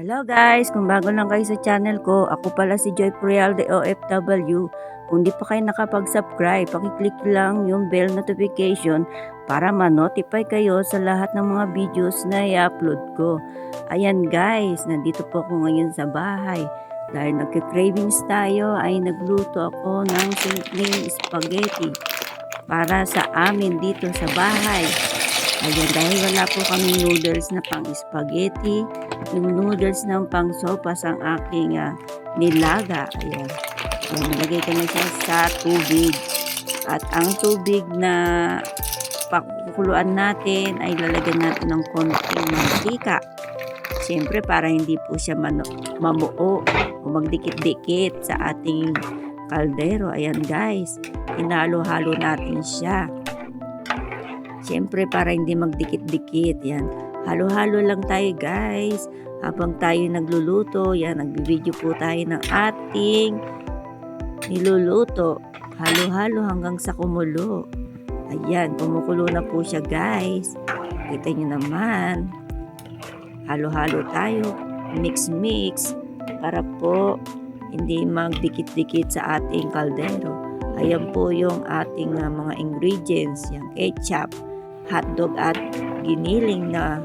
Hello guys! Kung bago lang kayo sa channel ko, ako pala si Joy Prialde OFW. Kung di pa kayo nakapag-subscribe, pakiclick lang yung bell notification para ma-notify kayo sa lahat ng mga videos na i-upload ko. Ayan guys, nandito po ako ngayon sa bahay. Dahil nagka-cravings tayo, ay nagluto ako ng simpleng spaghetti para sa amin dito sa bahay. Ayan, dahil wala po kami noodles na pang spaghetti, yung noodles ng pang sopas ang aking nilaga. Ayan. So, nilagay ko na siya sa tubig. At ang tubig na pakukuluan natin ay lalagyan natin ng konting mantika. Siyempre, para hindi po siya mamuo o magdikit-dikit sa ating kaldero. Ayan guys, hinalo-halo natin siya. Siyempre, para hindi magdikit-dikit. Yan. Halo-halo lang tayo guys. Habang tayo nagluluto, yan, nagbibideo po tayo ng ating niluluto. Halo-halo hanggang sa kumulo. Ayan, kumukulo na po siya guys. Kita nyo naman. Halo-halo tayo. Mix-mix. Para po hindi magdikit-dikit sa ating kaldero. Ayan po yung ating mga ingredients. Yung ketchup, hotdog at giniling na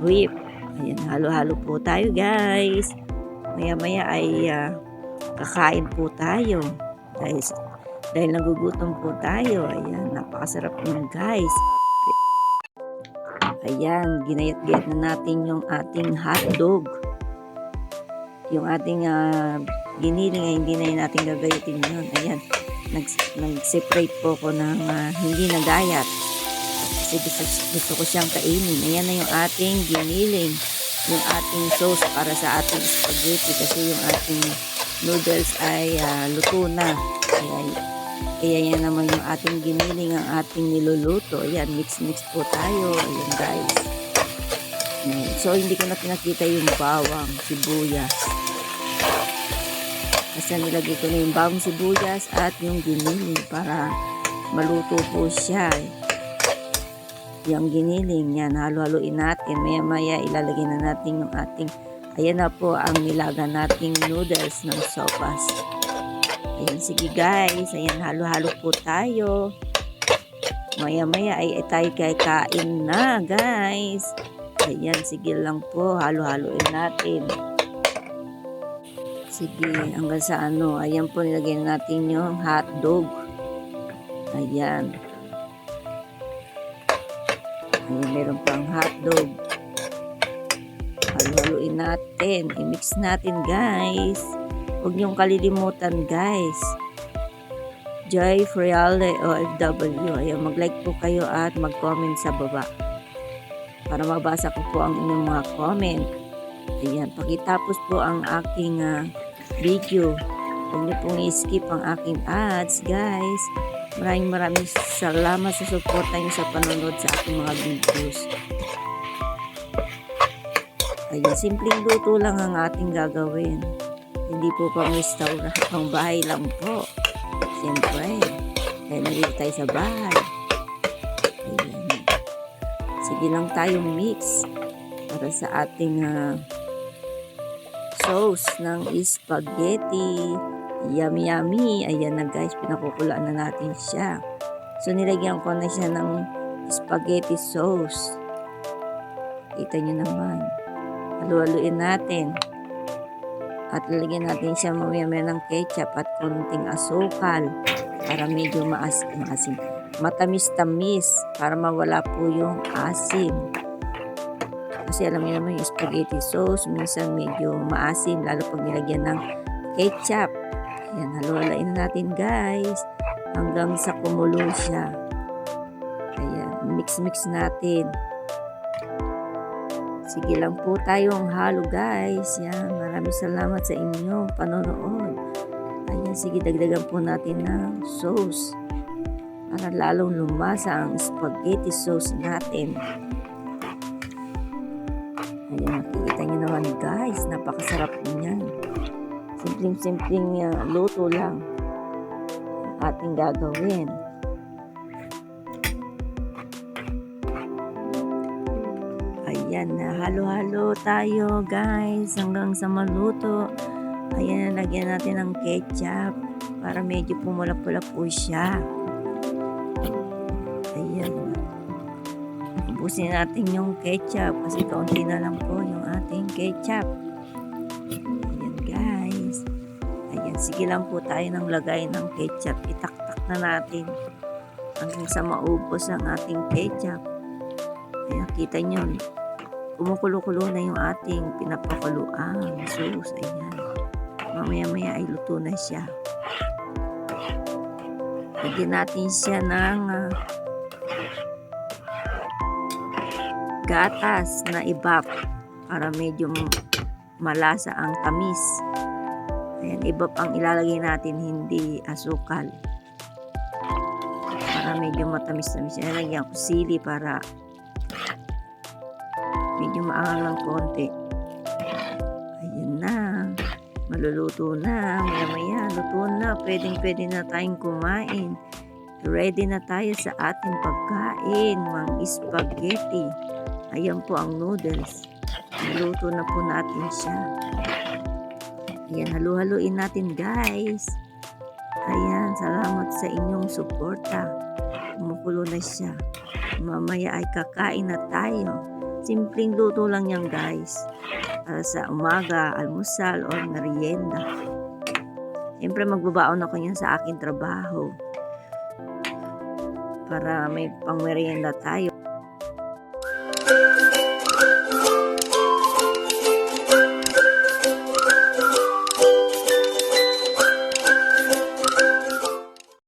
whip. Ayan, halo-halo po tayo guys. Maya-maya ay kakain po tayo. Dahil nagugutom po tayo. Ayan, napakasarap nun guys. Ayan, ginayat-gayat na natin yung ating hotdog. Yung ating giniling ay hindi na natin gagayatin yun. Ayan, nag-separate po ko ng hindi nagayat. Kasi gusto ko siyang kainin. Ayan na yung ating giniling. Yung ating sauce para sa ating spaghetti. Kasi yung ating noodles ay luto na. Kaya yan naman yung ating giniling, ang ating niluluto. Ayan, mix-mix po tayo. Ayan guys. So, hindi ko na pinakita yung bawang, sibuyas. Kasi nilagay ko na yung bawang, sibuyas at yung giniling para maluto po siya. Yung giniling yan, halo-haloin natin. Maya-maya ilalagay na natin yung ating, ayan na po ang nilaga nating noodles ng sopas. Ayan, sige guys, ayan, halo-halo po tayo. Maya-maya ay tayo kain na guys. Ayan, sige lang po, halo-haloin natin. Sige, hanggang sa ayan po nilagay na natin yung hotdog. Ayan. Ayan, meron pang hotdog. Halo-haloin natin. I-mix natin guys. Huwag niyong kalilimutan guys. Joy Prialde OFW. Ayan, mag-like po kayo at mag-comment sa baba. Para mabasa ko po ang inyong mga comment. Ayan, pakitapos po ang aking video. Huwag niyo pong i-skip ang aking ads guys. Maraming salamat sa suporta niyo sa panonood sa aking mga videos. Ayan, simpleng luto lang ang ating gagawin. Hindi po pang restaurant, pang bahay lang po. Siyempre, kaya nandito tayo sa bahay. Ayan. Sige lang tayo mix para sa ating sauce ng spaghetti. Yummy yummy. Ayan na guys, pinakukulaan na natin siya. So nilagyan ko na siya ng spaghetti sauce. Kita nyo naman. Halu-haluin natin. At lalagyan natin siya mamaya-maya ng ketchup at konting asukal para medyo maasim. Matamis-tamis para mawala po yung asim. Kasi alam niyo naman yung spaghetti sauce minsan medyo maasim lalo pag nilagyan ng ketchup. Ayan, halu-halain natin guys hanggang sa kumulo siya. Ayan, mix-mix natin. Sige lang po tayong halo guys. Yan, maraming salamat sa inyong panonood. Ayan, sige dagdagan po natin ng sauce para lalong lumasa ang spaghetti sauce natin. Ayan, nakikita nyo naman guys, napakasarap niyan. Simpleng-simpleng luto lang ang ating gagawin. Ayan, Ayan, halo-halo tayo guys hanggang sa maluto. Ayan, lagyan natin ng ketchup para medyo pumula-pula po siya. Ayan. Ubusin natin yung ketchup kasi kaunti na lang po yung ating ketchup. Ayan guys. Ayan, sige lang po tayo ng lagay ng ketchup. Itaktak na natin hanggang sa maubos ang ating ketchup. Ayan, kita nyo, kumukulo-kulo na yung ating pinapakuluang sauce. Ayan. Mamaya-maya ay luto na siya. Lagyan natin siya ng gatas na ibap para medyo malasa ang tamis. Ayan, ibap ang ilalagay natin, hindi asukal. Para medyo matamis-tamis. Lagyan ko sili para medyo maangang ng konti. Ayun na. Maluluto na. Maya-maya, luto na. Pwede na tayong kumain. Ready na tayo sa ating pagkain. Mga spaghetti. Ayan po ang noodles. Luto na po natin siya. Ayan, halu-haluin natin guys. Ayan, salamat sa inyong suporta. Kumukulo na siya. Mamaya ay kakain na tayo. Simpleng luto lang yan guys. Para sa umaga, almusal, or merienda. Siyempre magbabaon ako yan sa aking trabaho. Para may pang merienda tayo.